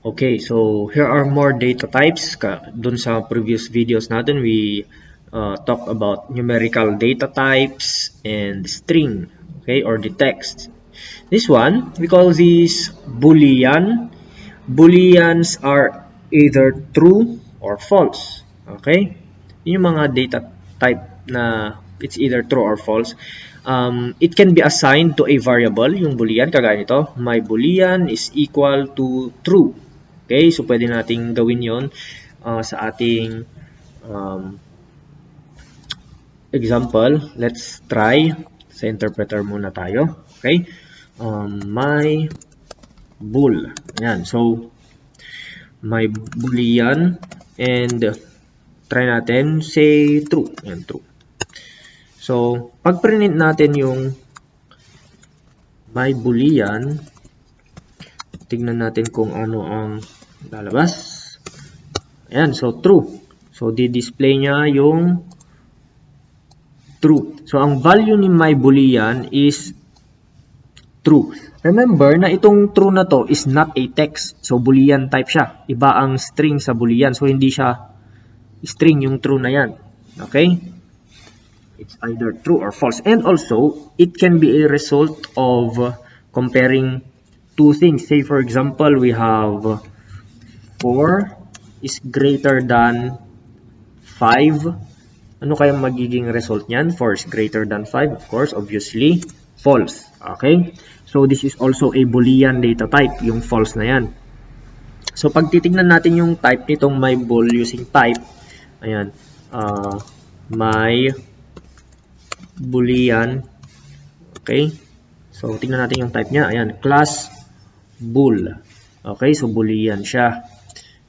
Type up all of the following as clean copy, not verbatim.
Okay, so here are more data types. Dun sa previous videos natin, we talked about numerical data types and string, okay, or the text. This one, we call this Boolean. Booleans are either true or false, okay? Yung mga data type na it's either true or false. It can be assigned to a variable, yung Boolean, kagaya nito. My Boolean is equal to true. Okay, so pwede nating gawin yon sa ating example. Let's try. Sa interpreter muna tayo. Okay, my bool. Ayan, so my Boolean and try natin say true. Ayan, true. So, pag print natin yung my Boolean, tignan natin kung ano ang lalabas. Ayan, so true. So, di-display niya yung true. So, ang value ni my Boolean is true. Remember na itong true na to is not a text. So, Boolean type siya. Iba ang string sa Boolean. So, hindi siya string yung true na yan. Okay? It's either true or false. And also, it can be a result of comparing two things. Say, for example, we have 4 is greater than 5. Ano kaya magiging result niyan? 4 is greater than 5. Of course, obviously, false. Okay? So, this is also a Boolean data type, yung false na yan. So, pag titignan natin yung type nitong my bool using type, ayan, my Boolean. Okay? So, tingnan natin yung type niya. Ayan, class bool. Okay? So, Boolean siya.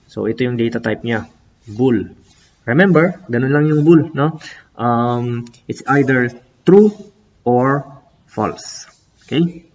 So, ito yung data type niya. Bool. Remember, ganun lang yung bool, no? It's either true or false. Okay?